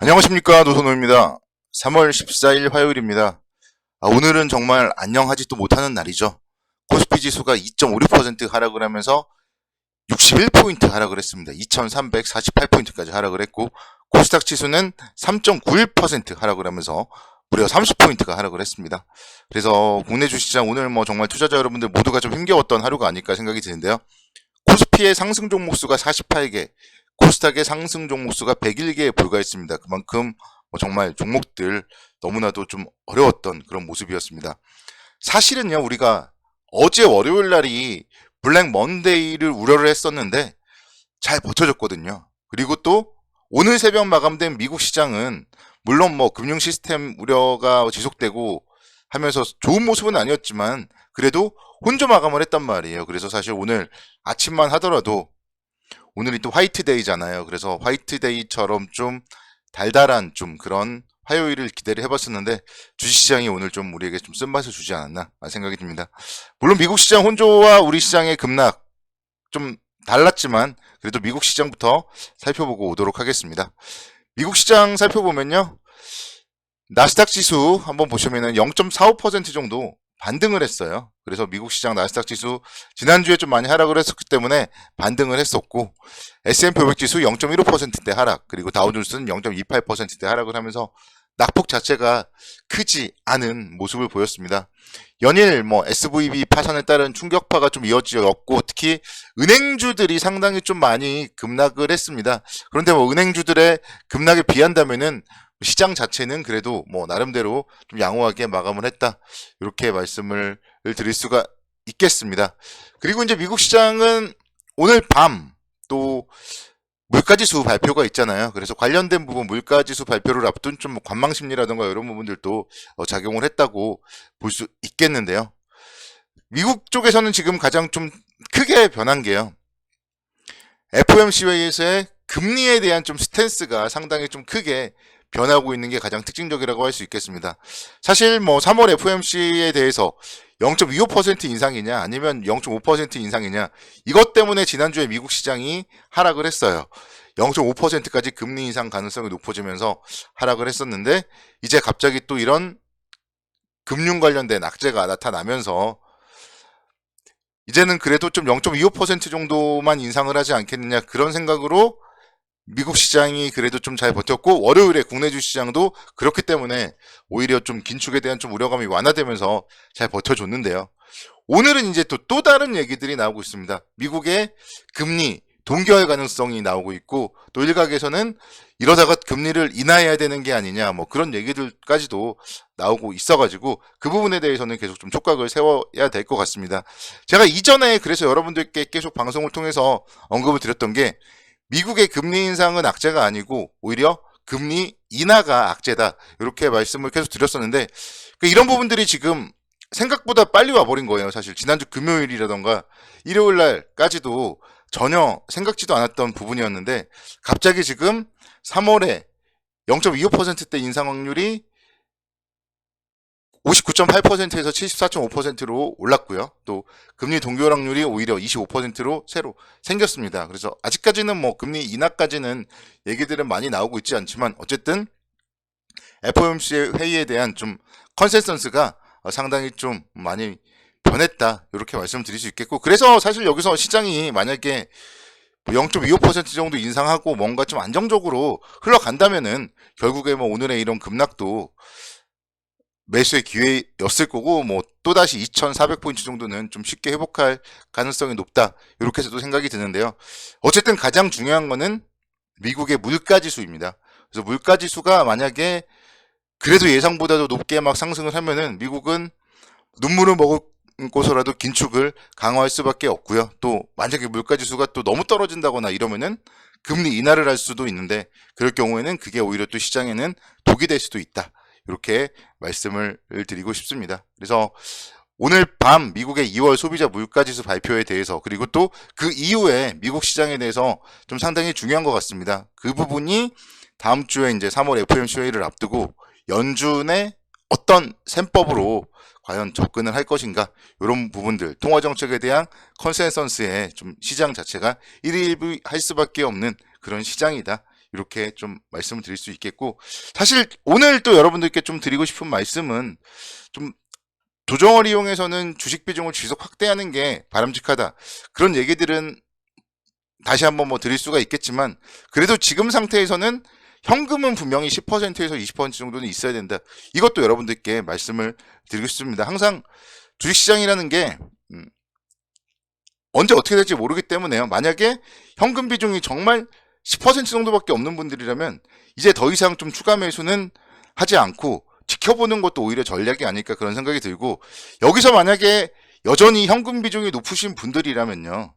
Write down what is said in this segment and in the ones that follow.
안녕하십니까, 노선호입니다. 3월 14일 화요일입니다. 오늘은 정말 안녕하지도 못하는 날이죠. 코스피 지수가 2.56% 하락을 하면서 61포인트 하락을 했습니다. 2348포인트까지 하락을 했고, 코스닥 지수는 3.91% 하락을 하면서 무려 30포인트가 하락을 했습니다. 그래서 국내 주식시장 오늘 정말 투자자 여러분들 모두가 좀 힘겨웠던 하루가 아닐까 생각이 드는데요. 코스피의 상승 종목수가 48개, 코스닥의 상승 종목수가 101개에 불과했습니다. 그만큼 정말 종목들 너무나도 좀 어려웠던 그런 모습이었습니다. 사실은요, 우리가 어제 월요일 날이 블랙 먼데이를 우려를 했었는데 잘 버텨줬거든요. 그리고 또 오늘 새벽 마감된 미국 시장은 물론 금융 시스템 우려가 지속되고 하면서 좋은 모습은 아니었지만 그래도 혼조 마감을 했단 말이에요. 그래서 사실 오늘 아침만 하더라도 오늘이 또 화이트데이잖아요. 그래서 화이트데이처럼 좀 달달한 좀 그런 화요일을 기대를 해봤었는데 주식시장이 오늘 좀 우리에게 좀 쓴맛을 주지 않았나 생각이 듭니다. 물론 미국 시장 혼조와 우리 시장의 급락 좀 달랐지만 그래도 미국 시장부터 살펴보고 오도록 하겠습니다. 미국 시장 살펴보면요. 나스닥 지수 한번 보시면은 0.45% 정도 반등을 했어요. 그래서 미국 시장 나스닥 지수 지난주에 좀 많이 하락을 했었기 때문에 반등을 했었고, S&P 500 지수 0.15%대 하락, 그리고 다우존스는 0.28%대 하락을 하면서 낙폭 자체가 크지 않은 모습을 보였습니다. 연일 SVB 파산에 따른 충격파가 좀 이어졌고, 특히 은행주들이 상당히 좀 많이 급락을 했습니다. 그런데 은행주들의 급락에 비한다면은 시장 자체는 그래도 나름대로 좀 양호하게 마감을 했다, 이렇게 말씀을 드릴 수가 있겠습니다. 그리고 이제 미국 시장은 오늘 밤 또 물가지수 발표가 있잖아요. 그래서 관련된 부분 물가지수 발표를 앞둔 좀 관망심리라든가 이런 부분들도 작용을 했다고 볼 수 있겠는데요. 미국 쪽에서는 지금 가장 좀 크게 변한 게요, FOMC 회의에서의 금리에 대한 좀 스탠스가 상당히 좀 크게 변하고 있는 게 가장 특징적이라고 할 수 있겠습니다. 사실 3월 FOMC에 대해서 0.25% 인상이냐 아니면 0.5% 인상이냐, 이것 때문에 지난주에 미국 시장이 하락을 했어요. 0.5%까지 금리 인상 가능성이 높아지면서 하락을 했었는데, 이제 갑자기 또 이런 금융 관련된 악재가 나타나면서 이제는 그래도 좀 0.25% 정도만 인상을 하지 않겠느냐, 그런 생각으로 미국 시장이 그래도 좀 잘 버텼고, 월요일에 국내 주시장도 그렇기 때문에 오히려 좀 긴축에 대한 좀 우려감이 완화되면서 잘 버텨줬는데요. 오늘은 이제 또 다른 얘기들이 나오고 있습니다. 미국의 금리 동결 가능성이 나오고 있고, 또 일각에서는 이러다가 금리를 인하해야 되는 게 아니냐, 그런 얘기들까지도 나오고 있어가지고 그 부분에 대해서는 계속 좀 촉각을 세워야 될 것 같습니다. 제가 이전에 그래서 여러분들께 계속 방송을 통해서 언급을 드렸던 게, 미국의 금리 인상은 악재가 아니고 오히려 금리 인하가 악재다, 이렇게 말씀을 계속 드렸었는데, 이런 부분들이 지금 생각보다 빨리 와버린 거예요. 사실 지난주 금요일이라던가 일요일 날까지도 전혀 생각지도 않았던 부분이었는데, 갑자기 지금 3월에 0.25%대 인상 확률이 59.8%에서 74.5%로 올랐고요. 또 금리 동결 확률이 오히려 25%로 새로 생겼습니다. 그래서 아직까지는 금리 인하까지는 얘기들은 많이 나오고 있지 않지만, 어쨌든 FOMC 회의에 대한 좀 컨센서스가 상당히 좀 많이 변했다, 이렇게 말씀드릴 수 있겠고, 그래서 사실 여기서 시장이 만약에 0.25% 정도 인상하고 뭔가 좀 안정적으로 흘러간다면은 결국에 오늘의 이런 급락도 매수의 기회였을 거고, 또다시 2,400포인트 정도는 좀 쉽게 회복할 가능성이 높다, 이렇게 해서도 생각이 드는데요. 어쨌든 가장 중요한 거는 미국의 물가지수입니다. 그래서 물가지수가 만약에 그래도 예상보다도 높게 상승을 하면은 미국은 눈물을 먹고서라도 긴축을 강화할 수밖에 없고요. 또 만약에 물가지수가 또 너무 떨어진다거나 이러면은 금리 인하를 할 수도 있는데, 그럴 경우에는 그게 오히려 또 시장에는 독이 될 수도 있다, 이렇게 말씀을 드리고 싶습니다. 그래서 오늘 밤 미국의 2월 소비자 물가지수 발표에 대해서, 그리고 또 그 이후에 미국 시장에 대해서 좀 상당히 중요한 것 같습니다. 그 부분이 다음 주에 이제 3월 FOMC 회의를 앞두고 연준의 어떤 셈법으로 과연 접근을 할 것인가, 이런 부분들, 통화정책에 대한 컨센서스에 좀 시장 자체가 일희일비할 수밖에 없는 그런 시장이다, 이렇게 좀 말씀을 드릴 수 있겠고, 사실 오늘 또 여러분들께 좀 드리고 싶은 말씀은 좀 조정을 이용해서는 주식 비중을 지속 확대하는 게 바람직하다. 그런 얘기들은 다시 한번 뭐 드릴 수가 있겠지만, 그래도 지금 상태에서는 현금은 분명히 10%에서 20% 정도는 있어야 된다. 이것도 여러분들께 말씀을 드리고 싶습니다. 항상 주식시장이라는 게 언제 어떻게 될지 모르기 때문에요. 만약에 현금 비중이 정말 10% 정도밖에 없는 분들이라면 이제 더 이상 좀 추가 매수는 하지 않고 지켜보는 것도 오히려 전략이 아닐까 그런 생각이 들고, 여기서 만약에 여전히 현금 비중이 높으신 분들이라면요,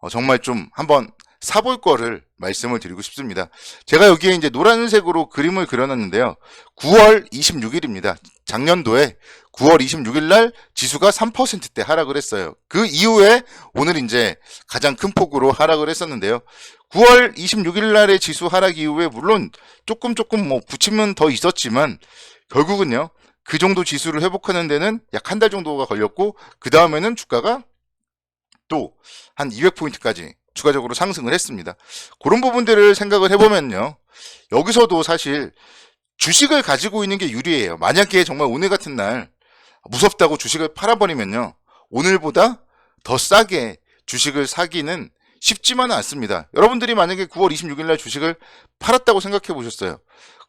정말 좀 한번 사볼 거를 말씀을 드리고 싶습니다. 제가 여기에 이제 노란색으로 그림을 그려놨는데요. 9월 26일입니다. 작년도에 9월 26일 날 지수가 3%대 하락을 했어요. 그 이후에 오늘 이제 가장 큰 폭으로 하락을 했었는데요. 9월 26일 날의 지수 하락 이후에 물론 조금 뭐 부침은 더 있었지만 결국은요, 그 정도 지수를 회복하는 데는 약 한 달 정도가 걸렸고, 그 다음에는 주가가 또 한 200포인트까지 추가적으로 상승을 했습니다. 그런 부분들을 생각을 해보면요, 여기서도 사실 주식을 가지고 있는 게 유리해요. 만약에 정말 오늘 같은 날 무섭다고 주식을 팔아버리면요, 오늘보다 더 싸게 주식을 사기는 쉽지만은 않습니다. 여러분들이 만약에 9월 26일 날 주식을 팔았다고 생각해 보셨어요.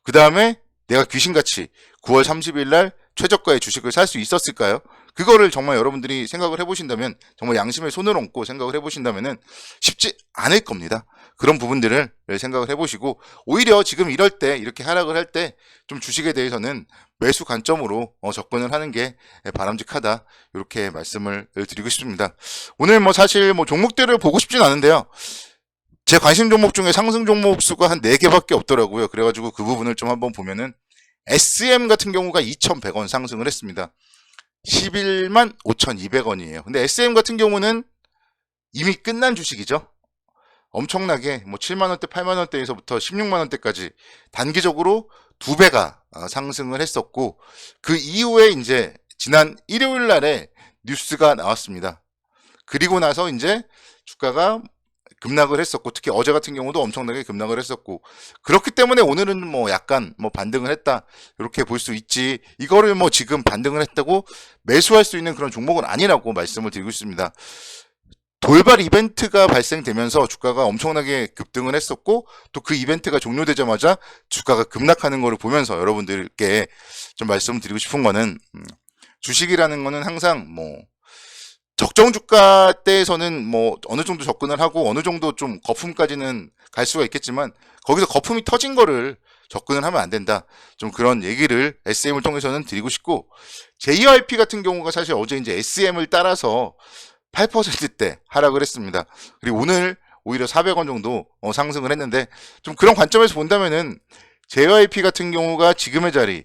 그 다음에 내가 귀신같이 9월 30일 날 최저가의 주식을 살 수 있었을까요? 그거를 정말 여러분들이 생각을 해보신다면, 정말 양심에 손을 얹고 생각을 해보신다면은 쉽지 않을 겁니다. 그런 부분들을 생각을 해보시고, 오히려 지금 이럴 때, 이렇게 하락을 할 때 좀 주식에 대해서는 매수 관점으로 접근을 하는 게 바람직하다, 이렇게 말씀을 드리고 싶습니다. 오늘 뭐 사실 뭐 종목들을 보고 싶진 않은데요, 제 관심 종목 중에 상승 종목 수가 한 4개밖에 없더라고요. 그래가지고 그 부분을 좀 한번 보면은 SM 같은 경우가 2,100원 상승을 했습니다. 11만 5,200원이에요. 근데 SM 같은 경우는 이미 끝난 주식이죠. 엄청나게 뭐 7만원대, 8만원대에서부터 16만원대까지 단기적으로 2배가 상승을 했었고, 그 이후에 이제 지난 일요일 날에 뉴스가 나왔습니다. 그리고 나서 이제 주가가 급락을 했었고, 특히 어제 같은 경우도 엄청나게 급락을 했었고, 그렇기 때문에 오늘은 뭐 약간 뭐 반등을 했다, 이렇게 볼 수 있지, 이거를 뭐 지금 반등을 했다고 매수할 수 있는 그런 종목은 아니라고 말씀을 드리고 있습니다. 돌발 이벤트가 발생되면서 주가가 엄청나게 급등을 했었고, 또 그 이벤트가 종료되자마자 주가가 급락하는 것을 보면서 여러분들께 좀 말씀드리고 싶은 거는, 주식이라는 거는 항상 뭐 적정 주가 때에서는 뭐 어느 정도 접근을 하고 어느 정도 좀 거품까지는 갈 수가 있겠지만, 거기서 거품이 터진 거를 접근을 하면 안 된다, 좀 그런 얘기를 SM을 통해서는 드리고 싶고, JYP 같은 경우가 사실 어제 이제 SM을 따라서 8%대 하락을 했습니다. 그리고 오늘 오히려 400원 정도 상승을 했는데, 좀 그런 관점에서 본다면은 JYP 같은 경우가 지금의 자리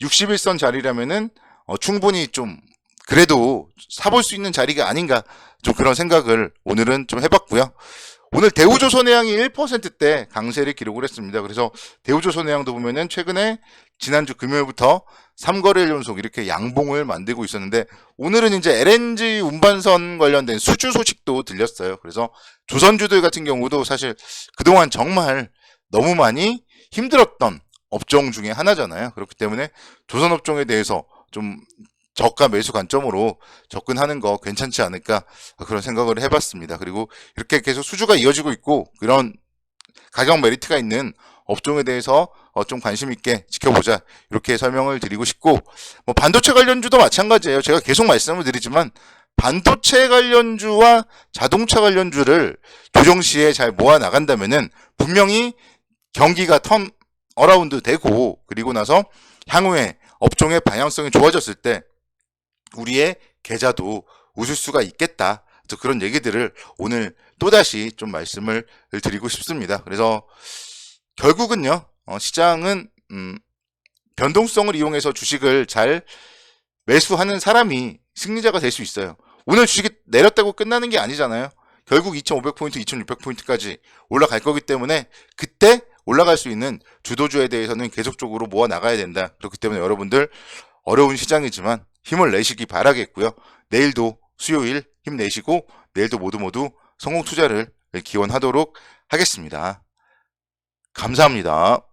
61선 자리라면은 충분히 좀 그래도 사볼 수 있는 자리가 아닌가, 좀 그런 생각을 오늘은 좀 해봤고요. 오늘 대우조선해양이 1%대 강세를 기록을 했습니다. 그래서 대우조선해양도 보면은 최근에 지난주 금요일부터 3거래일 연속 이렇게 양봉을 만들고 있었는데, 오늘은 이제 LNG 운반선 관련된 수주 소식도 들렸어요. 그래서 조선주들 같은 경우도 사실 그동안 정말 너무 많이 힘들었던 업종 중에 하나잖아요. 그렇기 때문에 조선업종에 대해서 좀 저가 매수 관점으로 접근하는 거 괜찮지 않을까, 그런 생각을 해봤습니다. 그리고 이렇게 계속 수주가 이어지고 있고 그런 가격 메리트가 있는 업종에 대해서 좀 관심 있게 지켜보자, 이렇게 설명을 드리고 싶고, 뭐 반도체 관련주도 마찬가지예요. 제가 계속 말씀을 드리지만 반도체 관련주와 자동차 관련주를 조정 시에 잘 모아 나간다면은 분명히 경기가 턴 어라운드 되고, 그리고 나서 향후에 업종의 방향성이 좋아졌을 때 우리의 계좌도 웃을 수가 있겠다, 그런 얘기들을 오늘 또다시 좀 말씀을 드리고 싶습니다. 그래서 결국은요, 시장은 변동성을 이용해서 주식을 잘 매수하는 사람이 승리자가 될 수 있어요. 오늘 주식이 내렸다고 끝나는 게 아니잖아요. 결국 2,500포인트, 2,600포인트까지 올라갈 거기 때문에 그때 올라갈 수 있는 주도주에 대해서는 계속적으로 모아 나가야 된다. 그렇기 때문에 여러분들 어려운 시장이지만 힘을 내시기 바라겠고요. 내일도 수요일 힘내시고 내일도 모두 성공 투자를 기원하도록 하겠습니다. 감사합니다.